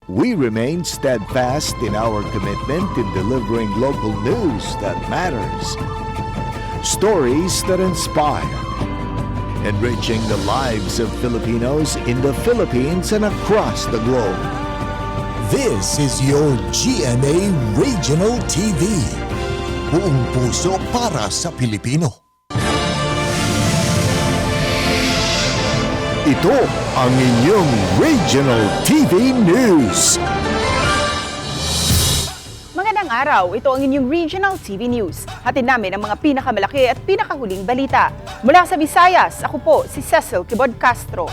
we remain steadfast in our commitment in delivering local news that matters. Stories that inspire. Enriching the lives of Filipinos in the Philippines and across the globe. This is your GMA Regional TV. Buong puso para sa Pilipino. Ito ang inyong Regional TV News. Magandang araw, ito ang inyong Regional TV News. Hatid namin ang mga pinakamalaki at pinakahuling balita. Mula sa Visayas, ako po si Cecil Quibod Castro.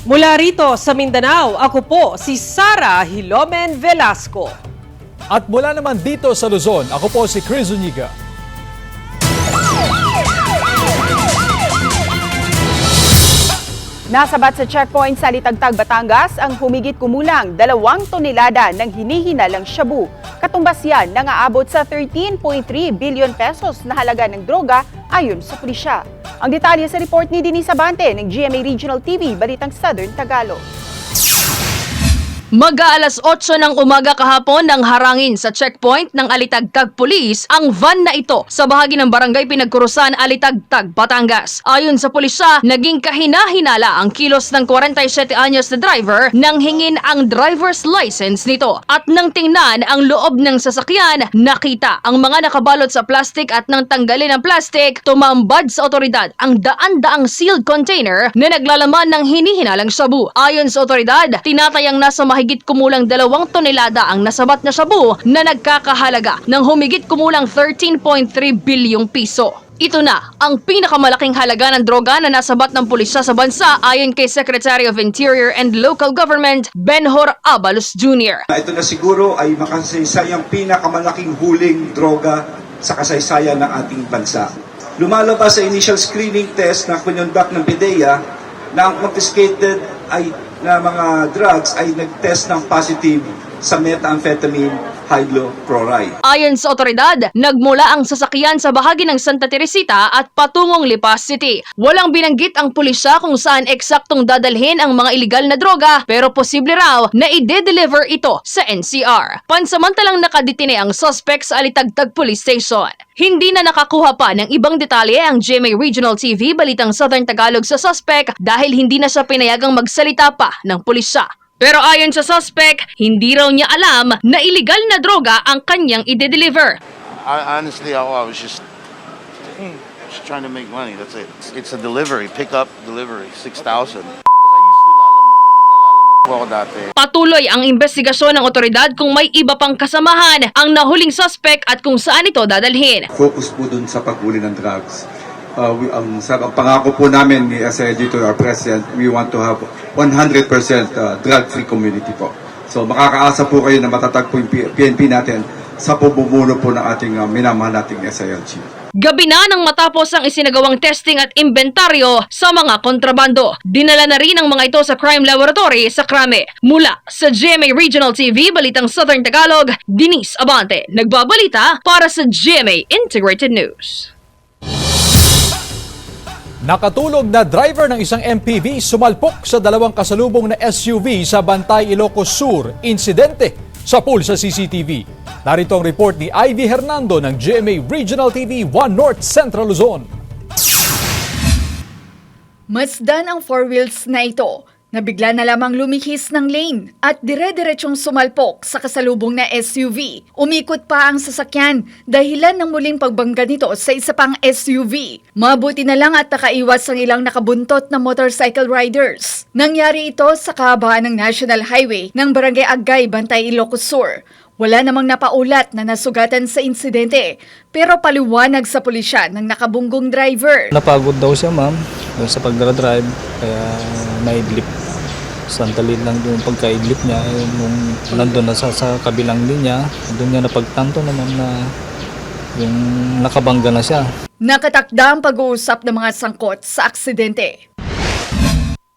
Mula rito sa Mindanao, ako po si Sara Hilomen Velasco. At mula naman dito sa Luzon, ako po si Chris Zuniga. Nasabat sa checkpoint sa Litagtag, Batangas ang humigit kumulang 2 tonelada ng hinihinalang shabu. Katumbas yan nang aabot sa 13.3 billion pesos na halaga ng droga ayon sa pulisya. Ang detalye sa report ni Denise Abante ng GMA Regional TV, Balitang Southern Tagalog. Mag-aalas 8 ng umaga kahapon nang harangin sa checkpoint ng Alitagtag Police ang van na ito sa bahagi ng barangay Pinagkurusan, Alitagtag, Batangas. Ayon sa pulisya, naging kahina-hinala ang kilos ng 47 anyos na driver nang hingin ang driver's license nito. At nang tingnan ang loob ng sasakyan, nakita ang mga nakabalot sa plastic at nang tanggalin ang plastic, tumambad sa otoridad ang daan-daang sealed container na naglalaman ng hinihinalang shabu. Ayon sa otoridad, tinatayang nasa mahigit kumulang 2 tonelada ang nasabat na shabu na nagkakahalaga ng humigit kumulang 13.3 bilyong piso. Ito na ang pinakamalaking halaga ng droga na nasabat ng pulisya sa bansa ayon kay Secretary of Interior and Local Government Benhor Abalos Jr. Ito na siguro ay makasaysayang pinakamalaking huling droga sa kasaysayan ng ating bansa. Lumalabas sa initial screening test na kinonduct ng PDEA na ang confiscated na mga drugs ay nag-test ng positive sa methamphetamine hydrochloride. Ayon sa otoridad, nagmula ang sasakyan sa bahagi ng Santa Teresita at patungong Lipas City. Walang binanggit ang pulisya kung saan eksaktong dadalhin ang mga iligal na droga, pero posible raw na i-deliver ito sa NCR. Pansamantalang nakadetine ang suspect sa Alitagtag Police Station. Hindi na nakakuha pa ng ibang detalye ang GMA Regional TV Balitang Southern Tagalog sa suspect dahil hindi na siya pinayagang magsalita pa ng pulisya. Pero ayon sa suspect, hindi raw niya alam na illegal na droga ang kanyang i-deliver. Honestly, I was just trying to make money. That's it. It's a delivery, pick-up delivery, 6,000. Because I used to lalamove. Naglalamove po ako dati. Patuloy ang investigasyon ng otoridad kung may iba pang kasamahan ang nahuling suspect at kung saan ito dadalhin. Focus po dun sa paghuli ng drugs. Ang pangako po namin as a editor or president, we want to have 100% drug-free community po. So makakaasa po kayo na matatag po yung PNP natin sa pamumuno po ng ating minamahal nating SILG. Gabi na nang matapos ang isinagawang testing at inventaryo sa mga kontrabando. Dinala na rin ang mga ito sa crime laboratory sa Krame. Mula sa GMA Regional TV, Balitang Southern Tagalog, Denise Abante, nagbabalita para sa GMA Integrated News. Nakatulog na driver ng isang MPV sumalpok sa 2 kasalubong na SUV sa Bantay, Ilocos Sur. Insidente sa pool sa CCTV. Narito ang report ni Ivy Hernando ng GMA Regional TV 1 North Central Luzon. Masdan ang 4 wheels na ito. Nabigla na lamang lumihis ng lane at dire-diretsyong sumalpok sa kasalubong na SUV. Umikot pa ang sasakyan dahilan ng muling pagbangga nito sa isa pang SUV. Mabuti na lang at nakaiwas ang ilang nakabuntot na motorcycle riders. Nangyari ito sa kahabaan ng National Highway ng Barangay Agay, Bantay, Ilocos Sur. Wala namang napaulat na nasugatan sa insidente, pero paliwanag sa pulisya ng nakabunggong driver. Napagod daw siya, ma'am, sa pagdra-drive, kaya naidlip. Sandali lang yung pagkaidlip niya, nung nandun na sa kabilang linya, doon niya napagtanto naman na yung nakabangga na siya. Nakatakda ang pag-uusap ng mga sangkot sa aksidente.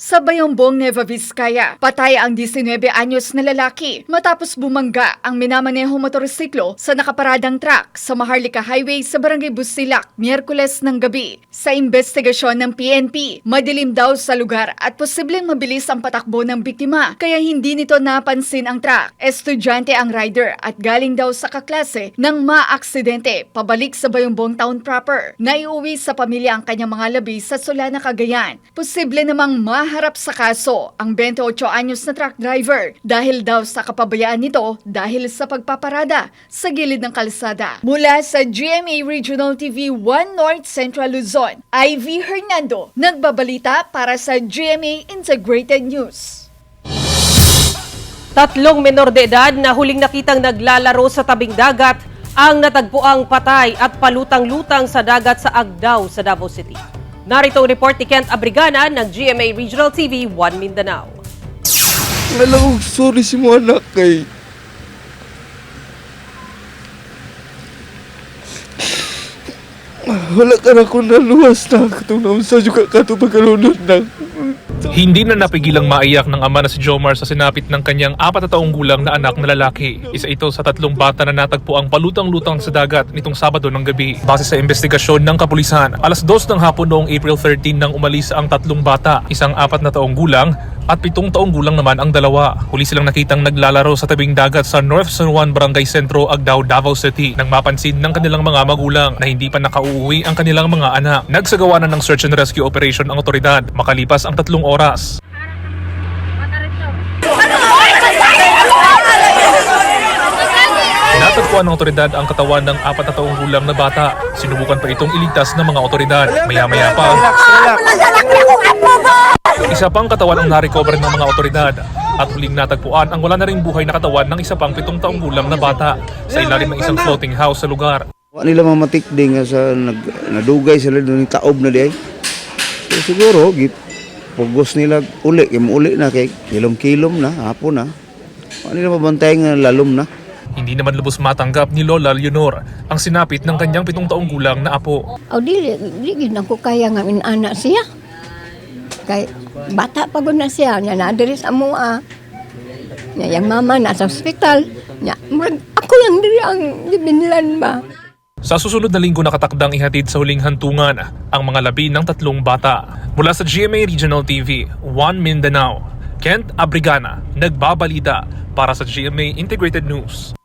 sa Bayombong, Nueva Vizcaya. Patay ang 19 anyos na lalaki matapos bumangga ang minamanehong motorsiklo sa nakaparadang truck sa Maharlika Highway sa Barangay Busilak, Miyerkules ng gabi. Sa investigasyon ng PNP, madilim daw sa lugar at posibleng mabilis ang patakbo ng biktima kaya hindi nito napansin ang truck. Estudyante ang rider at galing daw sa kaklase nang maaksidente pabalik sa Bayombong Town proper. Naiuwi sa pamilya ang kanyang mga labi sa Solana, Cagayan. Posible namang maharap sa kaso ang 28 anyos na truck driver dahil daw sa kapabayaan nito dahil sa pagpaparada sa gilid ng kalsada. Mula sa GMA Regional TV 1 North Central Luzon, Ivy Hernando, nagbabalita para sa GMA Integrated News. 3 menor de edad na huling nakitang naglalaro sa tabing dagat ang natagpuang patay at palutang-lutang sa dagat sa Agdao sa Davao City. Narito ang report ni Kent Abrigana ng GMA Regional TV 1 Mindanao. Alam, sorry si mo anak kay... Wala ka na kung naluwas na katong naunsa juga ka ito pagkalunod na. Hindi na napigilang maiyak ng ama na si Jomar sa sinapit ng kanyang 4 taong gulang na anak na lalaki. Isa ito sa 3 bata na natagpo ang palutang-lutang sa dagat nitong Sabado ng gabi. Base sa investigasyon ng kapulisan, alas 2 ng hapon noong April 13 nang umalis ang 3 bata, isang 4 na taong gulang at 7 taong gulang naman ang dalawa. Huli silang nakitang naglalaro sa tabing dagat sa North San Juan Barangay Sentro, Agdao, Davao City nang mapansin ng kanilang mga magulang na hindi pa nakauuwi ang kanilang mga anak. Nagsagawa na ng search and rescue operation ang otoridad makalipas ang 3 oras. Natagpuan ng otoridad ang katawan ng 4 na taong gulang na bata. Sinubukan pa itong iligtas ng mga otoridad. Maya-maya pa, isa pang katawan ang na-recover ng mga otoridad at huling natagpuan ang wala na ring buhay na katawan ng isa pang 7 taong gulang na bata sa ilalim ng isang floating house sa lugar. Wala nila mamatikding sa nadugay sila doon yung taob na di ay. So, siguro, pagos nila uli na kay kilom-kilom na, hapon na. Wala nila mabantay nga lalom na. Hindi naman lubos matanggap ni Lola Leonor ang sinapit ng kanyang 7 taong gulang na apo. Dili ko kaya nga anak siya. Kay bata pa gud na siya, nya na-diri sa mua. Nya yang mama nasa ospital. Nya ako lang diri ang gibinlan ba. Sa susunod na linggo nakatakdang ihatid sa huling hantungan ang mga labi ng 3 bata. Mula sa GMA Regional TV 1 Mindanao, Kent Abrigana, nagbabalita para sa GMA Integrated News.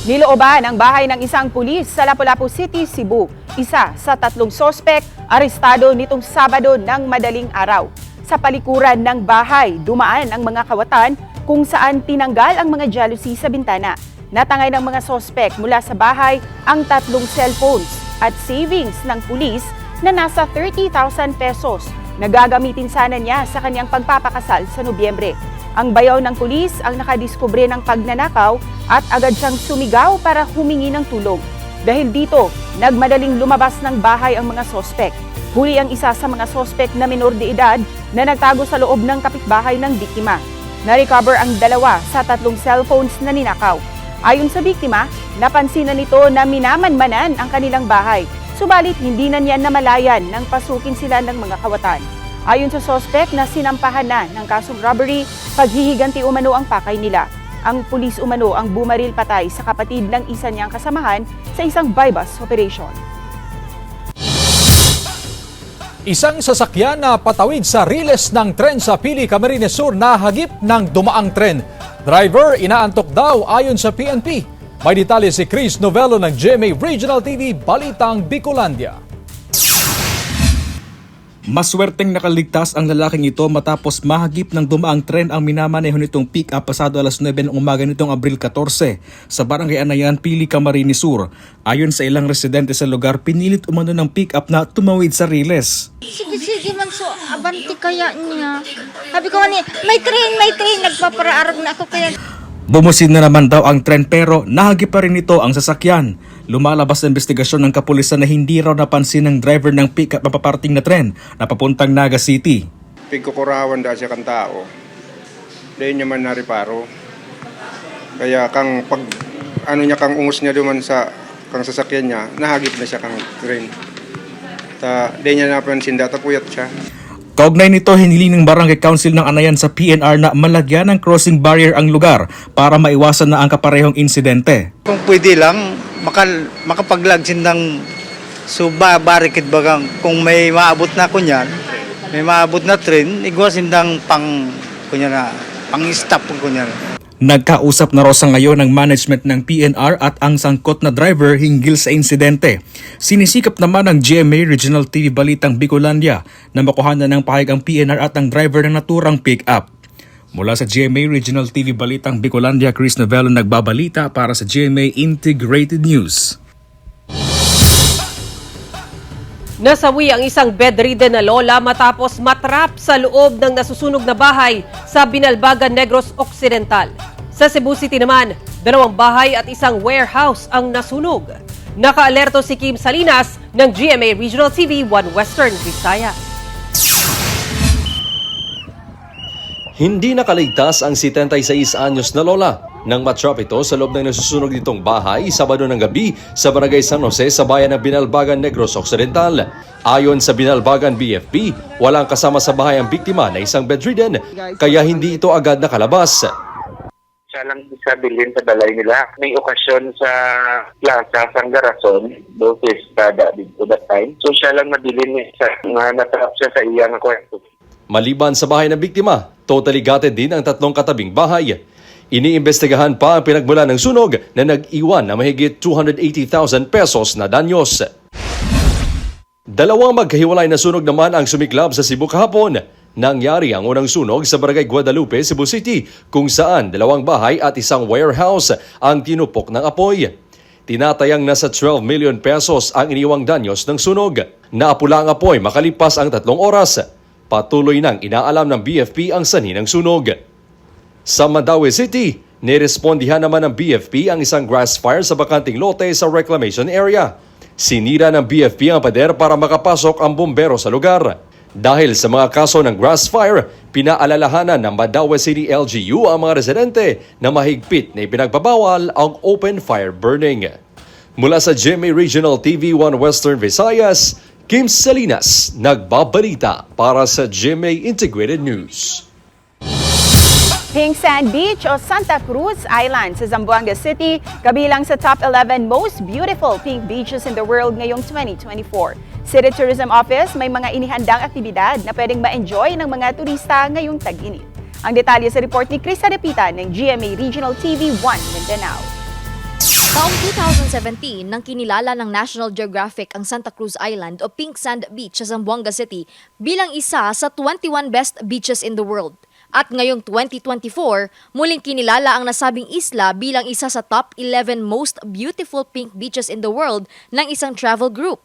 Nilooban ang bahay ng isang pulis sa Lapu-Lapu City, Cebu. Isa sa 3 sospek arestado nitong Sabado ng madaling araw. Sa palikuran ng bahay, dumaan ang mga kawatan kung saan tinanggal ang mga jealousy sa bintana. Natangay ng mga sospek mula sa bahay ang 3 cellphones at savings ng pulis na nasa 30,000 pesos na gagamitin sana niya sa kanyang pagpapakasal sa Nobyembre. Ang bayaw ng pulis ang nakadiskubre ng pagnanakaw at agad siyang sumigaw para humingi ng tulong. Dahil dito, nagmadaling lumabas ng bahay ang mga sospek. Huli ang isa sa mga sospek na minor de edad na nagtago sa loob ng kapitbahay ng biktima. Na-recover ang 2 sa 3 cellphones na ninakaw. Ayon sa biktima, napansin na nito na minamanmanan ang kanilang bahay. Subalit hindi na niya namalayan nang pasukin sila ng mga kawatan. Ayon sa sospek na sinampahan na ng kasong robbery, paghihiganti umano ang pakay nila. Ang pulis umano ang bumaril patay sa kapatid ng isa niyang kasamahan sa isang bypass operation. Isang sasakyan na patawid sa riles ng tren sa Pili, Camarines Sur na hagip ng dumaang tren. Driver, inaantok daw ayon sa PNP. May detalye si Chris Novello ng GMA Regional TV, Balitang Bicolandia. Maswerteng nakaligtas ang lalaking ito matapos mahagip ng dumaang tren ang minamaneho nitong pick-up pasado alas 9 ng umaga nitong Abril 14 sa Barangay Anayan, Pili, Camarines Sur. Ayon sa ilang residente sa lugar, pinilit umano ng pick-up na tumawid sa riles. Sige man so abanti kaya niya. Sabi ko may train, nagpaparaarag na ako kaya. Bumusin na naman daw ang tren pero nahagip pa rin ito ang sasakyan. Lumalabas sa investigasyon ng kapulisan na hindi raw napansin ng driver ng pick-up na paparting na tren na papuntang Naga City. Pigkukurawan daw siya kang tao. Dahil niya man nariparo. Kaya kang pag kang ungus niya duman sa kang sasakyan niya, nahagip na siya kang tren. Dahil niya napansin data puyat siya. Kaugnay nito, hiniling ng Barangay Council ng Anayan sa PNR na malagyan ng crossing barrier ang lugar para maiwasan na ang kaparehong insidente. Kung pwede lang, makapaglagsin ng barricade bagang kung may maabot na kunyan, may maabot na train, igwasin ng pang-stop kunyan. Nagkausap na raw sa ngayon ng management ng PNR at ang sangkot na driver hinggil sa insidente. Sinisikap naman ng GMA Regional TV Balitang Bicolandia na makuhanan ng pahayag ang PNR at ang driver ng naturang pick-up. Mula sa GMA Regional TV Balitang Bicolandia, Chris Novello nagbabalita para sa GMA Integrated News. Nasawi ang isang bedridden na lola matapos matrap sa loob ng nasusunog na bahay sa Binalbagan, Negros Occidental. Sa Cebu City naman, 2 bahay at isang warehouse ang nasunog. Nakaalerto si Kim Salinas ng GMA Regional TV 1 Western Visayas. Hindi nakaligtas ang 76 anyos na lola nang matrap ito sa loob ng nasusunog nitong bahay Sabado ng gabi sa Barangay San Jose sa bayan ng Binalbagan, Negros Occidental. Ayon sa Binalbagan BFP, walang kasama sa bahay ang biktima na isang bedridden kaya hindi ito agad nakalabas. Siya lang sa bilhin sa balay nila. May okasyon sa plaza, sa Garason, dosis kada dito that time. So siya lang nabilin niya sa natrap siya sa iyang kwarto. Maliban sa bahay ng biktima, totally gutted din ang 3 katabing bahay. Iniimbestigahan pa ang pinagmula ng sunog na nag-iwan na mahigit 280,000 pesos na danyos. 2 magkahiwalay na sunog naman ang sumiklab sa Cebu kahapon. Nangyari ang unang sunog sa Barangay Guadalupe, Cebu City, kung saan 2 bahay at isang warehouse ang tinupok ng apoy. Tinatayang nasa 12 million pesos ang iniwang danyos ng sunog. Naapula ang apoy makalipas ang 3 oras. Patuloy nang inaalam ng BFP ang sanhi ng sunog. Sa Mandaue City, nirespondihan naman ng BFP ang isang grass fire sa bakanting lote sa reclamation area. Sinira ng BFP ang pader para makapasok ang bumbero sa lugar. Dahil sa mga kaso ng grass fire, pinaalalahanan ng Mandaue City LGU ang mga residente na mahigpit na ipinagbabawal ang open fire burning. Mula sa GMA Regional TV 1 Western Visayas, Kim Salinas, nagbabalita para sa GMA Integrated News. Pink Sand Beach o Santa Cruz Island sa Zamboanga City, kabilang sa top 11 most beautiful pink beaches in the world ngayong 2024. City Tourism Office may mga inihandang aktibidad na pwedeng ma-enjoy ng mga turista ngayong tag-init. Ang detalye sa report ni Chris Arepita ng GMA Regional TV 1 Mindanao. Taong 2017 nang kinilala ng National Geographic ang Santa Cruz Island o Pink Sand Beach sa Zamboanga City bilang isa sa 21 best beaches in the world. At ngayong 2024, muling kinilala ang nasabing isla bilang isa sa top 11 most beautiful pink beaches in the world ng isang travel group.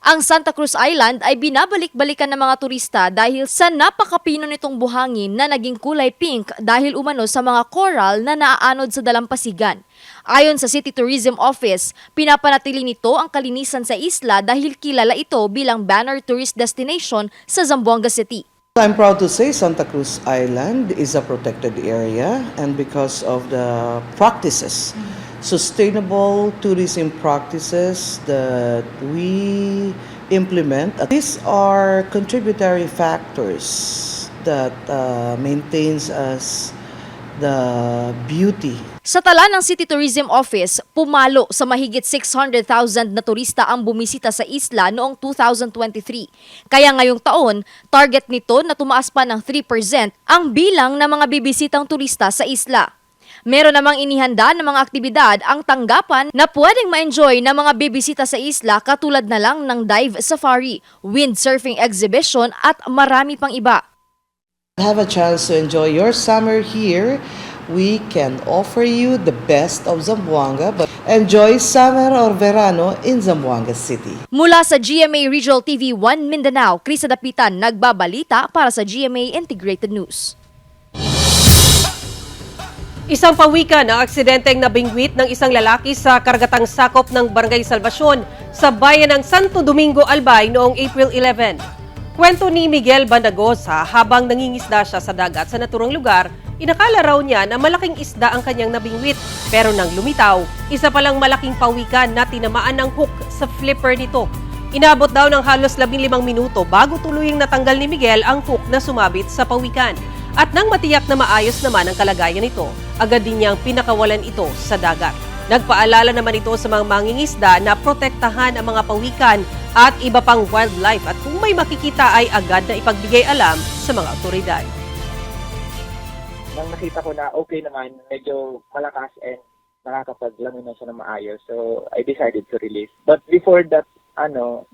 Ang Santa Cruz Island ay binabalik-balikan ng mga turista dahil sa napakapino nitong buhangin na naging kulay pink dahil umano sa mga coral na naaanod sa dalampasigan. Ayon sa City Tourism Office, pinapanatili nito ang kalinisan sa isla dahil kilala ito bilang banner tourist destination sa Zamboanga City. I'm proud to say Santa Cruz Island is a protected area, and because of the practices, sustainable tourism practices that we implement, these are contributory factors that maintains us the beauty. Sa tala ng City Tourism Office, pumalo sa mahigit 600,000 na turista ang bumisita sa isla noong 2023. Kaya ngayong taon, target nito na tumaas pa ng 3% ang bilang ng mga bibisitang turista sa isla. Meron namang inihanda ng mga aktibidad ang tanggapan na pwedeng ma-enjoy ng mga bibisita sa isla katulad na lang ng dive safari, windsurfing exhibition at marami pang iba. Have a chance to enjoy your summer here. We can offer you the best of Zamboanga, but enjoy summer or verano in Zamboanga City. Mula sa GMA Regional TV 1 Mindanao, Chris Dapitan nagbabalita para sa GMA Integrated News. Isang pawikan ang aksidenteng nabingwit ng isang lalaki sa karagatang sakop ng Barangay Salvacion sa bayan ng Santo Domingo, Albay noong April 11. Kwento ni Miguel Bandagosa, habang nangingisda siya sa dagat sa naturang lugar, inakala raw niya na malaking isda ang kanyang nabingwit. Pero nang lumitaw, isa palang malaking pawikan na tinamaan ng hook sa flipper nito. Inabot daw ng halos 15 minuto bago tuluyang natanggal ni Miguel ang hook na sumabit sa pawikan. At nang matiyak na maayos naman ang kalagayan nito, agad din niyang pinakawalan ito sa dagat. Nagpaalala naman ito sa mga mangingisda na protektahan ang mga pawikan at iba pang wildlife at kung may makikita ay agad na ipagbigay alam sa mga otoridad. Nang nakita ko na okay naman, medyo malakas and nakakapaglangon na siya na maayos. So, I decided to release. But before that,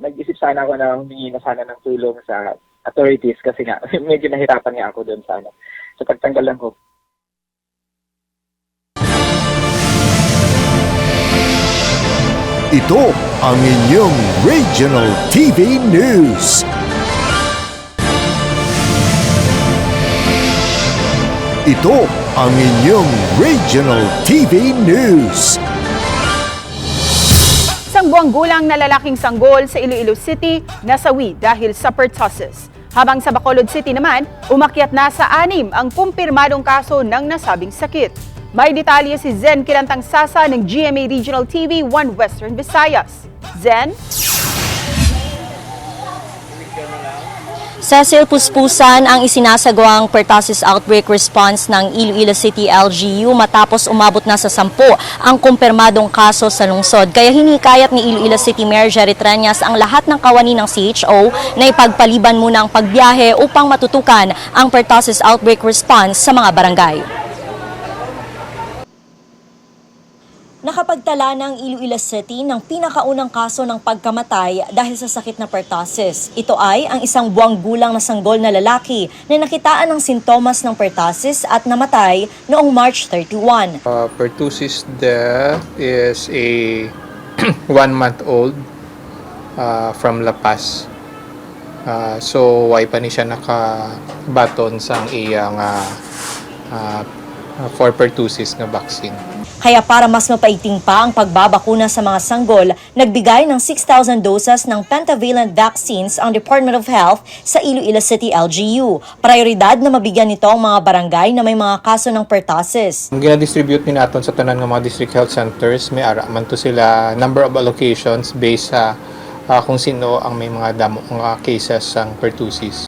nag-isip sana ako na humingi na sana ng tulong sa authorities kasi nga, medyo nahirapan nga ako doon sana. So, pagtanggal lang ko. Ito ang inyong Regional TV News. Ito ang inyong Regional TV News. Isang buwang gulang na lalaking sanggol sa Iloilo City nasawi dahil sa pertussis. Habang sa Bacolod City naman, umakyat na sa 6 ang kumpirmadong kaso ng nasabing sakit. May detalye si Zen Kilantang Sasa ng GMA Regional TV 1 Western Visayas. Zen? Cecil Puspusan ang isinasagawang pertussis outbreak response ng Iloilo City LGU matapos umabot na sa 10 ang kumpirmadong kaso sa lungsod. Kaya hinikayat ni Iloilo City Mayor Jerry Treñas ang lahat ng kawani ng CHO na ipagpaliban muna ang pagbiyahe upang matutukan ang pertussis outbreak response sa mga barangay. Nakapagtala ng Iloilo City ng pinakaunang kaso ng pagkamatay dahil sa sakit na pertussis. Ito ay ang isang buwang gulang na sanggol na lalaki na nakitaan ng sintomas ng pertussis at namatay noong March 31. Pertussis death is a 1-month-old from La Paz. So, why pa ni siya nakabaton sa iyang for pertussis na vaccine. Kaya para mas mapaiting pa ang pagbabakuna sa mga sanggol, nagbigay ng 6,000 doses ng pentavalent vaccines ang Department of Health sa Iloilo City LGU. Prioridad na mabigyan nito ang mga barangay na may mga kaso ng pertussis. Ang gina-distribute ni natin sa tanan ng mga district health centers, may araman to sila number of allocations based sa kung sino ang may mga cases ng pertussis.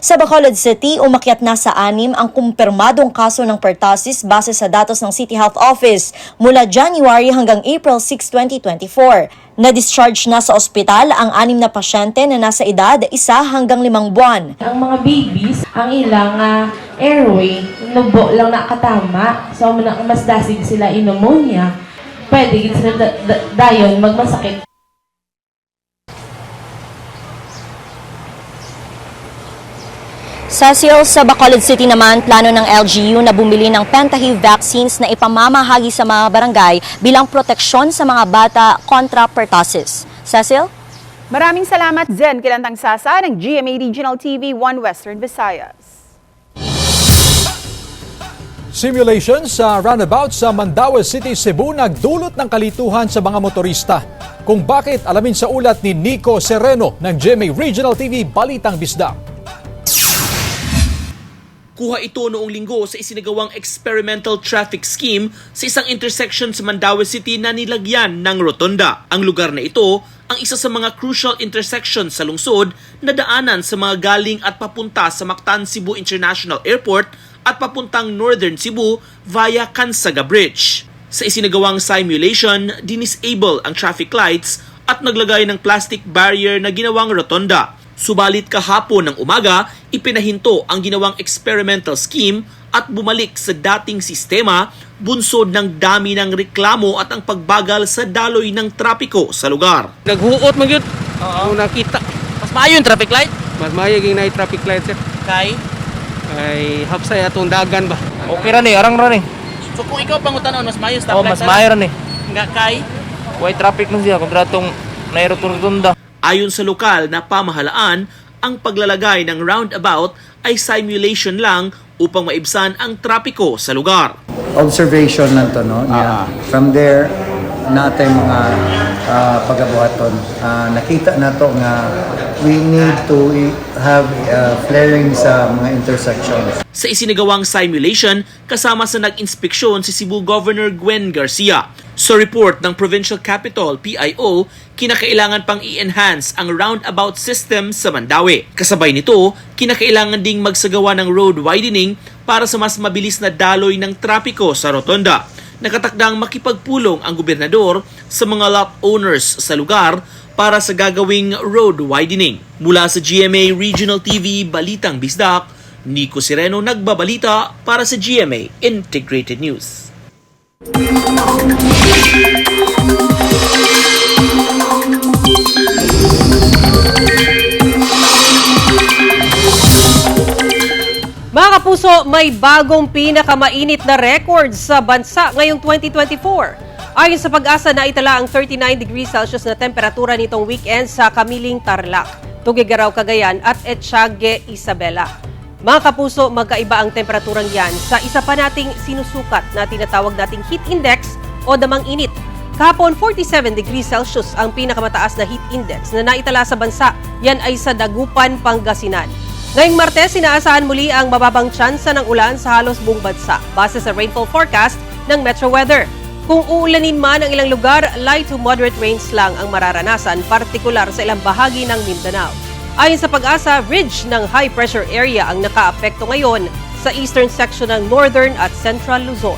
Sa Bacolod City, umakyat na sa 6 ang kumpirmadong kaso ng pertussis base sa datos ng City Health Office mula January hanggang April 6, 2024. Na-discharge na sa ospital ang 6 na pasyente na nasa edad 1 hanggang 5 buwan. Ang mga babies, ang ilang airway, nubo lang nakatama. So, mas dasig sila in pneumonia. Pwede sila dayon magmasakit. Cecil, sa Bacolod City naman, plano ng LGU na bumili ng Pentahiv vaccines na ipamamahagi sa mga barangay bilang proteksyon sa mga bata kontra pertussis. Cecil? Maraming salamat, Zen Kilantang Sasa ng GMA Regional TV 1 Western Visayas. Simulation sa roundabout sa Mandaue City, Cebu nagdulot ng kalituhan sa mga motorista. Kung bakit, alamin sa ulat ni Nico Sereno ng GMA Regional TV Balitang Bisdak. Kuha ito noong linggo sa isinagawang experimental traffic scheme sa isang intersection sa Mandaue City na nilagyan ng rotonda. Ang lugar na ito ang isa sa mga crucial intersection sa lungsod na daanan sa mga galing at papunta sa Mactan Cebu International Airport at papuntang Northern Cebu via Cansaga Bridge. Sa isinagawang simulation, dinisable ang traffic lights at naglagay ng plastic barrier na ginawang rotonda. Subalit kahapon ng umaga, ipinahinto ang ginawang experimental scheme at bumalik sa dating sistema, bunsod ng dami ng reklamo at ang pagbagal sa daloy ng trapiko sa lugar. Naghuot mo yun. Oo. Nakita. Mas maayo yung traffic light? Mas maayo yung traffic light, sir. Kay? Ay, hapsay atong dagan ba? Okay rin eh, arang rin eh. So kung ikaw pangutanon, mas maayo Oh, mas maayo rin eh. Nga kay? White traffic na siya, kontratong nairotunda. Ayon sa lokal na pamahalaan, ang paglalagay ng roundabout ay simulation lang upang maibsan ang trapiko sa lugar. Observation lang to, no? Yeah. From there, natay mga pagabuhaton. Nakita nato nga we need to have flaring sa mga intersections. Sa isinagawang simulation, kasama sa nag-inspeksyon si Cebu Governor Gwen Garcia. Sa report ng Provincial Capital, PIO, kinakailangan pang i-enhance ang roundabout system sa Mandaue. Kasabay nito, kinakailangan ding magsagawa ng road widening para sa mas mabilis na daloy ng trapiko sa Rotonda. Nakatakdang makipagpulong ang gobernador sa mga lot owners sa lugar para sa gagawing road widening. Mula sa GMA Regional TV, Balitang Bisdak, Nico Sireno nagbabalita para sa GMA Integrated News. Mga kapuso, may bagong pinakamainit na record sa bansa ngayong 2024. Ayon sa Pag-asa, naitala ang 39 degrees Celsius na temperatura nitong weekend sa Kamiling, Tarlac, Tuguegarao, Cagayan at Etiague, Isabela. Mga kapuso, magkaiba ang temperaturang yan sa isa pa nating sinusukat na tinatawag nating heat index o damang init. Kahapon, 47 degrees Celsius ang pinakamataas na heat index na naitala sa bansa. Yan ay sa Dagupan, Pangasinan. Ngayong Martes, inaasahan muli ang mababang tsansa ng ulan sa halos buong bansa base sa rainfall forecast ng Metro Weather. Kung uulanin man ang ilang lugar, light to moderate rains lang ang mararanasan, partikular sa ilang bahagi ng Mindanao. Ayon sa Pag-asa, ridge ng high pressure area ang nakaapekto ngayon sa eastern section ng northern at central Luzon.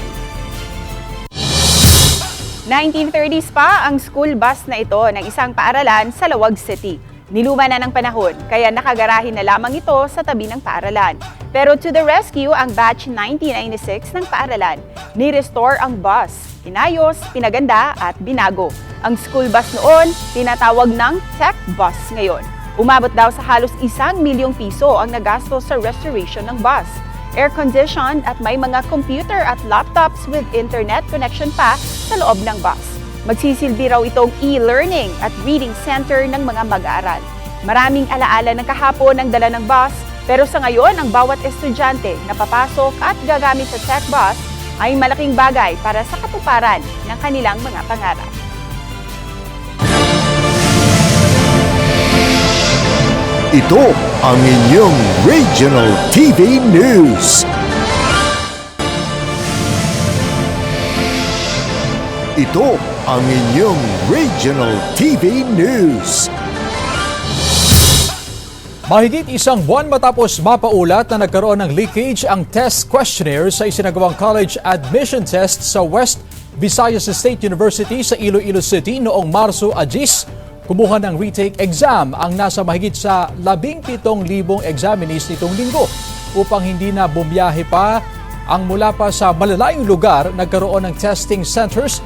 1930s pa ang school bus na ito ng isang paaralan sa Lawag City. Niluma na ng panahon, kaya nakagarahin na lamang ito sa tabi ng paaralan. Pero to the rescue ang batch 1996 ng paaralan. Ni-restore ang bus, inayos, pinaganda at binago. Ang school bus noon, tinatawag ng tech bus ngayon. Umabot daw sa halos 1 milyong piso ang nagastos sa restoration ng bus. Air-conditioned at may mga computer at laptops with internet connection pa sa loob ng bus. Magsisilbi raw itong e-learning at reading center ng mga mag-aaral. Maraming alaala ng kahapon ang dala ng bus, pero sa ngayon ang bawat estudyante na papasok at gagamit sa tech bus ay malaking bagay para sa katuparan ng kanilang mga pangarap. Ito ang inyong Regional TV News. Ito ang inyong Regional TV News. Mahigit isang buwan matapos mapaulat na nagkaroon ng leakage ang test questionnaire sa isinagawang college admission test sa West Visayas State University sa Iloilo City noong Marso 10, kumuha ng retake exam ang nasa mahigit sa 17,000 examinees nitong linggo. Upang hindi na bumiyahe pa ang mula pa sa malalayong lugar, nagkaroon ng testing centers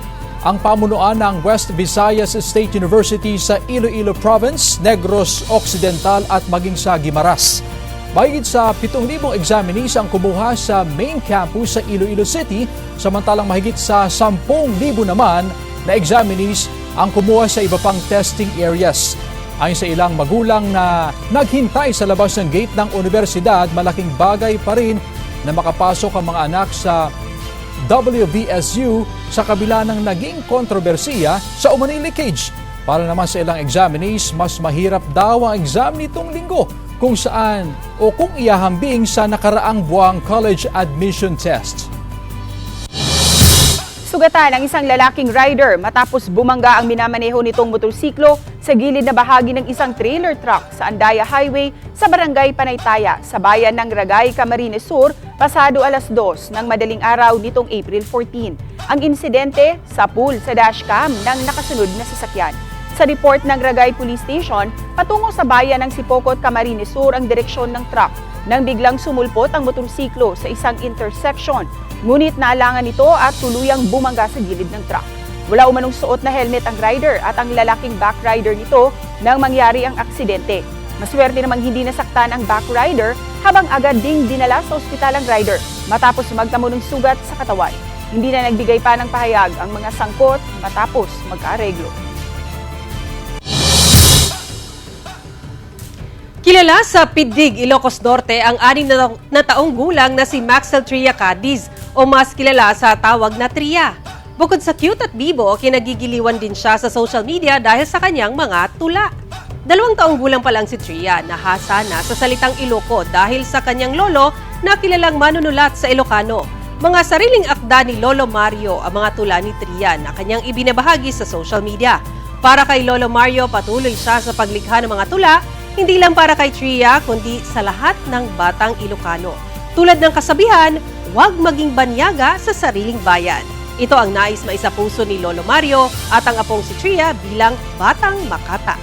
ang pamunuan ng West Visayas State University sa Iloilo Province, Negros Occidental at maging sa Guimaras. Mahigit sa 7,000 examinees ang kumuha sa main campus sa Iloilo City, samantalang mahigit sa 10,000 naman na examinees ang kumuha sa iba pang testing areas. Ayon sa ilang magulang na naghintay sa labas ng gate ng universidad, malaking bagay pa rin na makapasok ang mga anak sa WVSU sa kabila ng naging kontrobersiya sa umano'y leakage. Para naman sa ilang examinees, mas mahirap daw ang exam nitong linggo kung saan o kung iahambing sa nakaraang buwang college admission test. Sugatan ang isang lalaking rider matapos bumangga ang minamaneho nitong motorsiklo sa gilid na bahagi ng isang trailer truck sa Andaya Highway sa Barangay Panaytaya sa bayan ng Ragay, Camarines Sur pasado 2:00 ng madaling araw nitong April 14. Ang insidente sa pool sa dashcam ng nakasunod na sasakyan. Sa report ng Ragay Police Station, patungo sa bayan ng Sipocot, Camarines Sur ang direksyon ng truck nang biglang sumulpot ang motorsiklo sa isang intersection. Ngunit naalangan ito at tuluyang bumangga sa gilid ng truck. Wala umanong suot na helmet ang rider at ang lalaking back rider nito nang mangyari ang aksidente. Maswerte namang hindi nasaktan ang back rider habang agad ding dinala sa ospital ang rider matapos magtamo ng sugat sa katawan. Hindi na nagbigay pa ng pahayag ang mga sangkot matapos magkaareglo. Kilala sa Pidig, Ilocos Norte ang 6 na taong gulang na si Maxel Tria Cadiz o mas kilala sa tawag na Tria. Bukod sa cute at bibo, kinagigiliwan din siya sa social media dahil sa kanyang mga tula. 2 taong gulang pa lang si Tria, nahasa na sa salitang Iloco dahil sa kanyang lolo na kilalang manunulat sa Ilocano. Mga sariling akda ni Lolo Mario ang mga tula ni Tria na kanyang ibinabahagi sa social media. Para kay Lolo Mario, patuloy siya sa paglikha ng mga tula, hindi lang para kay Tria kundi sa lahat ng batang Ilocano. Tulad ng kasabihan, huwag maging banyaga sa sariling bayan. Ito ang nais maisapuso ni Lolo Mario at ang apong si Tria bilang Batang Makata.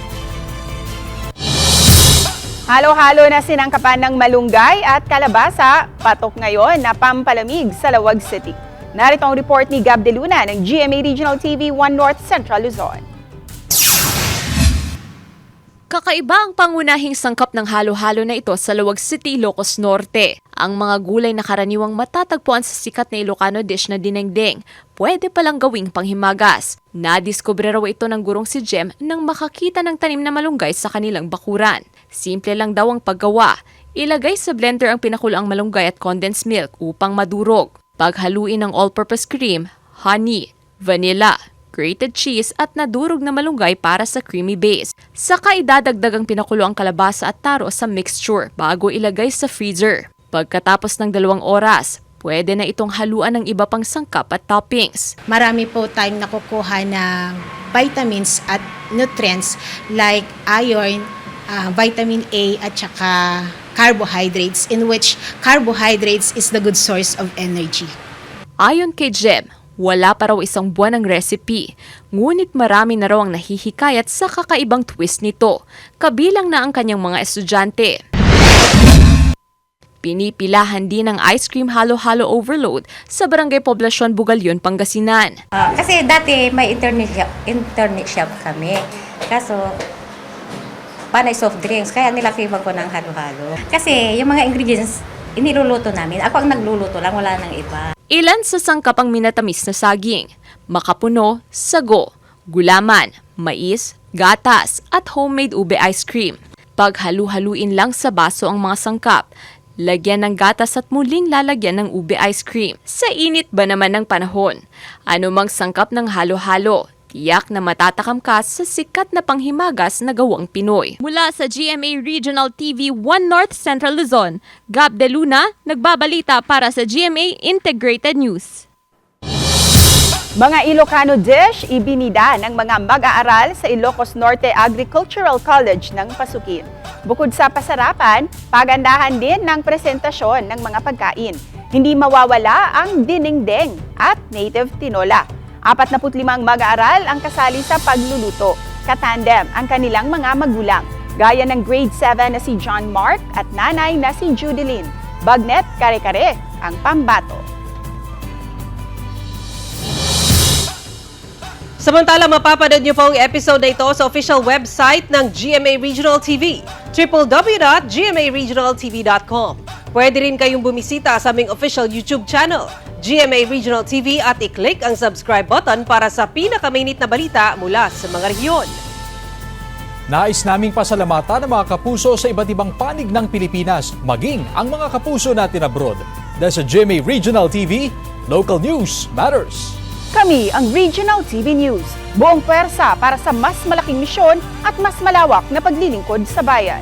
Halo-halo na sinangkapan ng malunggay at kalabasa, patok ngayon na pampalamig sa Lawag City. Narito ang report ni Gab De Luna ng GMA Regional TV 1 North Central Luzon. Kakaiba ang pangunahing sangkap ng halo-halo na ito sa Lawag City, Ilocos Norte. Ang mga gulay na karaniwang matatagpuan sa sikat na Ilocano dish na dinengdeng, pwede palang gawing panghimagas. Nadiskubre raw ito ng gurong si Jem nang makakita ng tanim na malunggay sa kanilang bakuran. Simple lang daw ang paggawa. Ilagay sa blender ang pinakulaang malunggay at condensed milk upang madurog. Paghaluin ng all-purpose cream, honey, vanilla, grated cheese at nadurog na malunggay para sa creamy base. Saka idadagdag ang pinakuloang kalabasa at taro sa mixture bago ilagay sa freezer. Pagkatapos ng 2 oras, pwede na itong haluan ng iba pang sangkap at toppings. Marami po tayong nakukuha ng vitamins at nutrients like iron, vitamin A at saka carbohydrates, in which carbohydrates is the good source of energy. Ayon kay Jem, wala pa raw 1 buwan ng recipe, ngunit marami na raw ang nahihikayat sa kakaibang twist nito, kabilang na ang kanyang mga estudyante. Pinipilahan din ang ice cream halo-halo overload sa Barangay Poblacion, Bugalyon, Pangasinan. Kasi dati may internet shop kami, kaso panay soft drinks, kaya nilakipan ko ng halo-halo. Kasi yung mga ingredients, iniluluto namin. Ako ang nagluluto lang, wala nang iba. Ilan sa sangkap ang minatamis na saging, makapuno, sago, gulaman, mais, gatas at homemade ube ice cream. Paghalu-haluin lang sa baso ang mga sangkap, lagyan ng gatas at muling lalagyan ng ube ice cream. Sa init ba naman ng panahon? Anumang sangkap ng halo-halo, tiyak na matatakam ka sa sikat na panghimagas na gawang Pinoy. Mula sa GMA Regional TV 1 North Central Luzon, Gab De Luna, nagbabalita para sa GMA Integrated News. Mga Ilocano dish ibinida ng mga mag-aaral sa Ilocos Norte Agricultural College ng Pasukin. Bukod sa pasarapan, pagandahan din ng presentasyon ng mga pagkain. Hindi mawawala ang dinengdeng at native tinola. 45 mag-aaral ang kasali sa pagluluto. Katandem ang kanilang mga magulang, gaya ng grade 7 na si John Mark at nanay na si Judilyn. Bagnet kare-kare ang pambato. Samantala, mapapanood niyo po ang episode na ito sa official website ng GMA Regional TV, www.gmaregionaltv.com. Pwede rin kayong bumisita sa aming official YouTube channel, GMA Regional TV, at i-click ang subscribe button para sa pinakamainit na balita mula sa mga rehiyon. Nais naming pasalamatan ang mga kapuso sa iba't ibang panig ng Pilipinas, maging ang mga kapuso natin abroad. Dahil sa GMA Regional TV, local news matters. Kami ang Regional TV News, buong pwersa para sa mas malaking misyon at mas malawak na paglilingkod sa bayan.